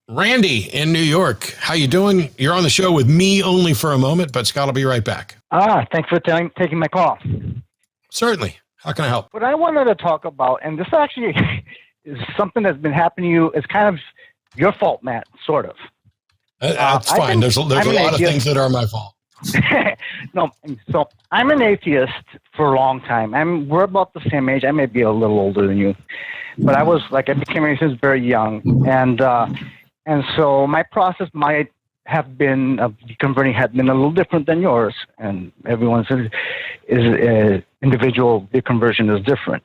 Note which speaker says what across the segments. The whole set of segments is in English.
Speaker 1: Randy in New York. How you doing? You're on the show with me only for a moment, but Scott will be right back.
Speaker 2: Thanks for taking my call.
Speaker 1: Certainly. How can I help?
Speaker 2: What I wanted to talk about, and this actually is something that's been happening to you, is kind of your fault, Matt, sort of.
Speaker 1: That's fine. There's a lot of things that are my fault.
Speaker 2: No, so I'm an atheist for a long time. We're about the same age. I may be a little older than you, but I became an atheist very young, and so my process might have been of converting had been a little different than yours, and everyone's individual conversion is different.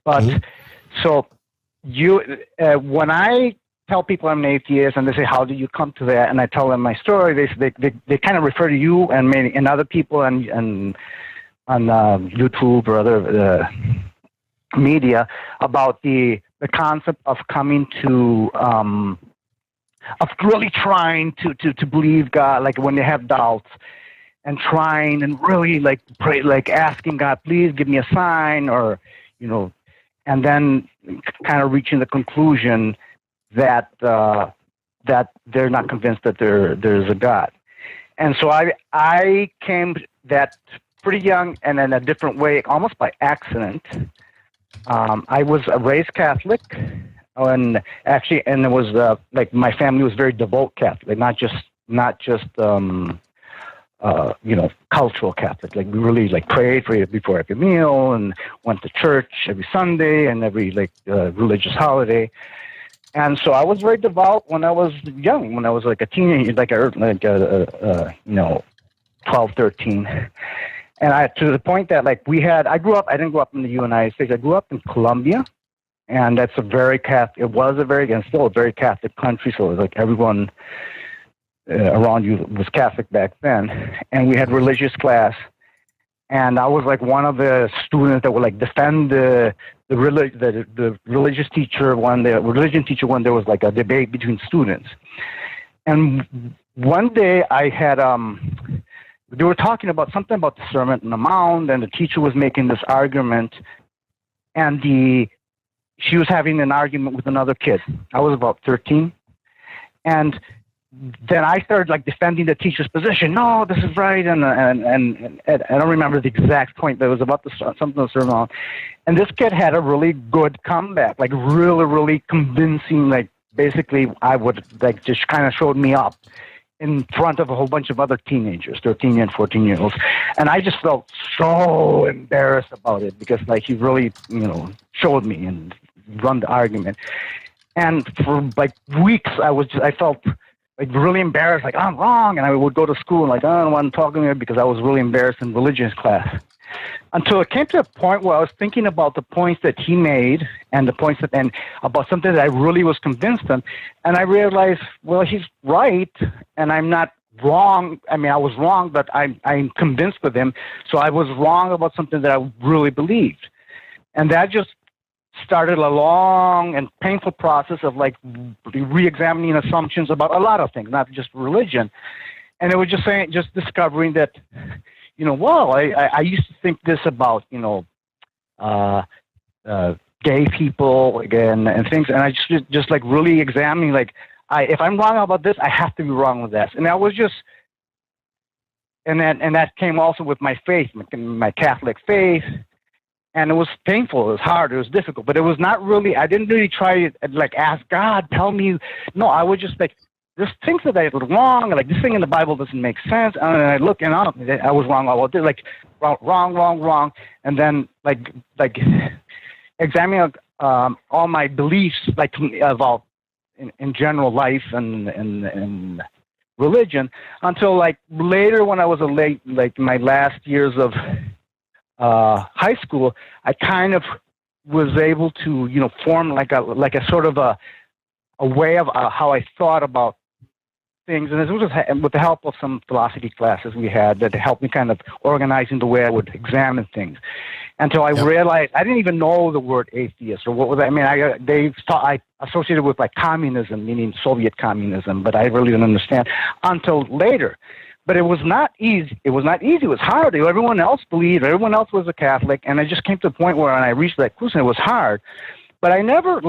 Speaker 2: But so when I tell people I'm an atheist and they say, how do you come to that? And I tell them my story. They kind of refer to you and maybe and other people on YouTube or other media about the concept of coming to of really trying to believe God, like when they have doubts and trying and really like pray, like asking God, please give me a sign, or and then kind of reaching the conclusion that that they're not convinced that there's a God. And so I came that pretty young and in a different way, almost by accident. I was raised Catholic, and it was like my family was very devout Catholic, not just cultural Catholic. Like we really like prayed before every meal and went to church every Sunday and every religious holiday. And so I was very devout when I was young, when I was like a teenager, 12, 13. And to the point that I didn't grow up in the United States. I grew up in Colombia, and that's a very Catholic, and still a very Catholic country. So it was like everyone around you was Catholic back then. And we had religious class. And I was like one of the students that would like defend the religious teacher when there was like a debate between students. And one day I had they were talking about something about the Sermon on the Mount, and the teacher was making this argument, and she was having an argument with another kid. I was about 13, and then I started like defending the teacher's position. No, this is right, and I don't remember the exact point, but it was about something of the Sermon on the Mount. And this kid had a really good comeback, like really, really convincing. Like basically, I would like just kind of showed me up in front of a whole bunch of other teenagers, 13 and 14-year-olds. And I just felt so embarrassed about it because like he really, showed me and run the argument. And for like weeks, I felt like really embarrassed, like I'm wrong. And I would go to school and like, I don't want to talk to him because I was really embarrassed in religion class. Until it came to a point where I was thinking about the points that he made and the points and about something that I really was convinced on. And I realized, well, he's right and I'm not wrong. I mean, I was wrong, but I'm convinced with him. So I was wrong about something that I really believed. And that just started a long and painful process of like re-examining assumptions about a lot of things, not just religion. And it was just discovering that, I used to think this about, gay people again and things. And I just like really examining, like, if I'm wrong about this, I have to be wrong with that. And I was just, and that came also with my faith, my Catholic faith. And it was painful. It was hard. It was difficult, but it was not really, I didn't really try to like ask God, tell me. No, I would just like, there's things that I did wrong. Like this thing in the Bible doesn't make sense. And I look and I was wrong about this, like wrong. And then like examining all my beliefs, like about in general life and religion, until like later when I was like my last years of high school, I kind of was able to form like a sort of a way of how I thought about things, and it was with the help of some philosophy classes we had that helped me kind of organizing the way I would examine things. Until I realized I didn't even know the word atheist or what was that. I mean, I associated with like communism, meaning Soviet communism, but I really didn't understand until later. But it was not easy. It was hard. Everyone else believed. Everyone else was a Catholic, and I just came to a point where when I reached that conclusion, it was hard. But I never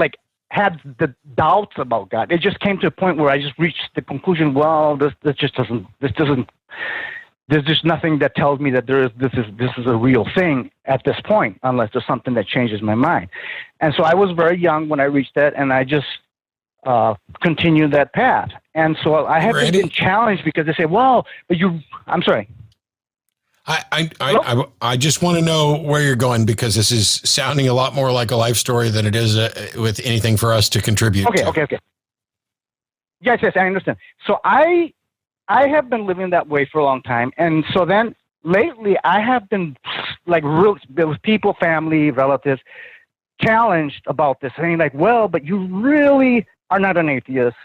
Speaker 2: had the doubts about God. It just came to a point where I just reached the conclusion, well, this doesn't, there's just nothing that tells me that this is a real thing at this point, unless there's something that changes my mind. And so I was very young when I reached that, and I just continued that path. And so I have been challenged because they say, well, but I'm sorry.
Speaker 1: I just want to know where you're going, because this is sounding a lot more like a life story than it is with anything for us to contribute.
Speaker 2: Okay. Yes, I understand. So I have been living that way for a long time. And so then lately I have been like with people, family, relatives, challenged about this, saying like, well, but you really are not an atheist.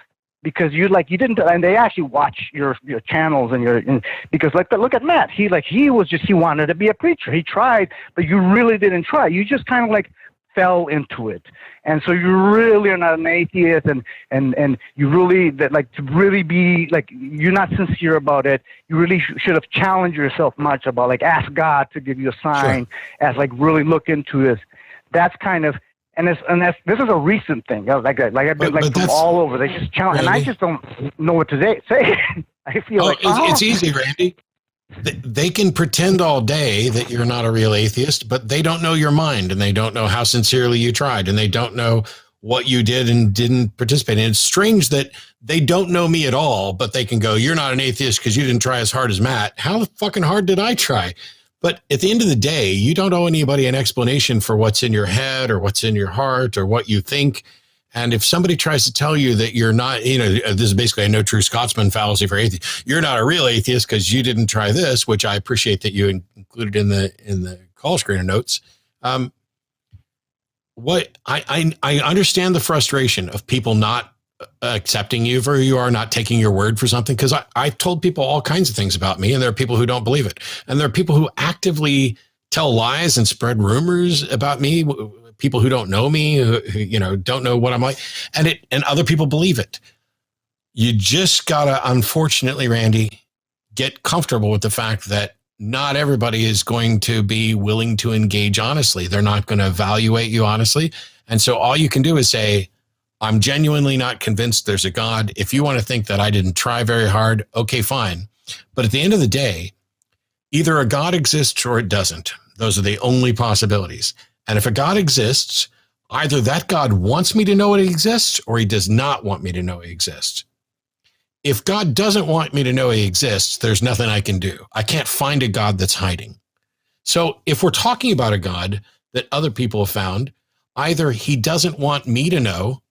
Speaker 2: Because you didn't, and they actually watch your channels and because look at Matt. He wanted to be a preacher. He tried, but you really didn't try. You just kind of like fell into it. And so you really are not an atheist, and you really, that like, to really be like, you're not sincere about it. You really should have challenged yourself much about like, ask God to give you a sign, as like really look into this. That's kind of, this is a recent thing. Like I've been from all over. They just challenge, and I just don't know what to say. I feel
Speaker 1: it's easy, Randy. They can pretend all day that you're not a real atheist, but they don't know your mind, and they don't know how sincerely you tried, and they don't know what you did and didn't participate in. It's strange that they don't know me at all, but they can go, you're not an atheist because you didn't try as hard as Matt. How fucking hard did I try? But at the end of the day, you don't owe anybody an explanation for what's in your head or what's in your heart or what you think. And if somebody tries to tell you that you're not, this is basically a no true Scotsman fallacy for atheists. You're not a real atheist because you didn't try this, which I appreciate that you included in the call screener notes. What I understand the frustration of people not accepting you for who you are, not taking your word for something, because I've told people all kinds of things about me, and there are people who don't believe it, and there are people who actively tell lies and spread rumors about me, people who don't know me, who don't know what I'm like, and other people believe it. You just gotta, unfortunately, Randy, get comfortable with the fact that not everybody is going to be willing to engage honestly. They're not going to evaluate you honestly, and so all you can do is say, I'm genuinely not convinced there's a God. If you want to think that I didn't try very hard, okay, fine. But at the end of the day, either a God exists or it doesn't. Those are the only possibilities. And if a God exists, either that God wants me to know he exists or he does not want me to know he exists. If God doesn't want me to know he exists, there's nothing I can do. I can't find a God that's hiding. So if we're talking about a God that other people have found, either he doesn't want me to know,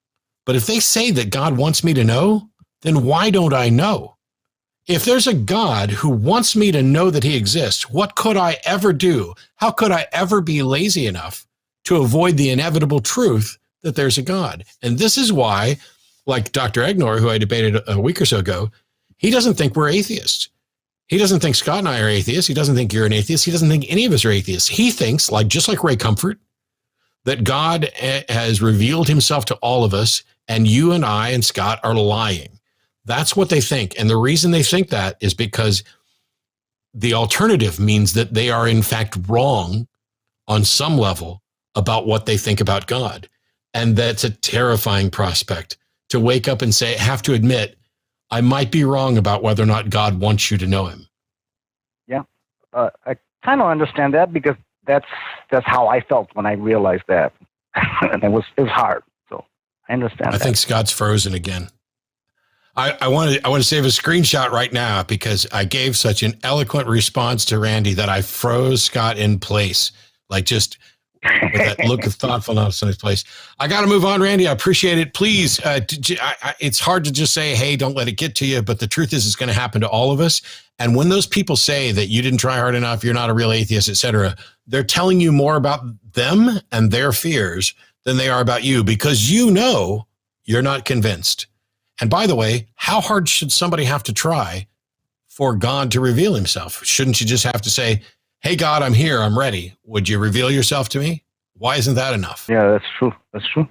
Speaker 1: but if they say that God wants me to know, then why don't I know? If there's a God who wants me to know that he exists, what could I ever do? How could I ever be lazy enough to avoid the inevitable truth that there's a God? And this is why, like Dr. Egnor, who I debated a week or so ago, he doesn't think we're atheists. He doesn't think Scott and I are atheists. He doesn't think you're an atheist. He doesn't think any of us are atheists. He thinks, just like Ray Comfort, that God has revealed himself to all of us, and you and I and Scott are lying. That's what they think. And the reason they think that is because the alternative means that they are in fact wrong on some level about what they think about God. And that's a terrifying prospect, to wake up and say, have to admit, I might be wrong about whether or not God wants you to know him.
Speaker 2: Yeah. I kind of understand that, because that's how I felt when I realized that. And it was hard. So I understand.
Speaker 1: I think Scott's frozen again. I want to save a screenshot right now, because I gave such an eloquent response to Randy that I froze Scott in place, just with that look of thoughtfulness in his place. I got to move on, Randy. I appreciate it. Please, it's hard to just say, hey, don't let it get to you. But the truth is, it's going to happen to all of us. And when those people say that you didn't try hard enough, you're not a real atheist, etc., they're telling you more about them and their fears than they are about you, because you're not convinced. And by the way, how hard should somebody have to try for God to reveal himself? Shouldn't you just have to say, hey, God, I'm here, I'm ready. Would you reveal yourself to me? Why isn't that enough?
Speaker 2: Yeah, that's true. That's true.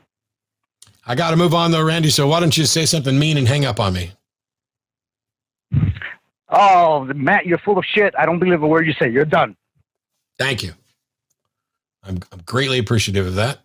Speaker 1: I got to move on, though, Randy. So why don't you say something mean and hang up on me?
Speaker 2: Oh, Matt, you're full of shit. I don't believe a word you say. You're done.
Speaker 1: Thank you. I'm greatly appreciative of that.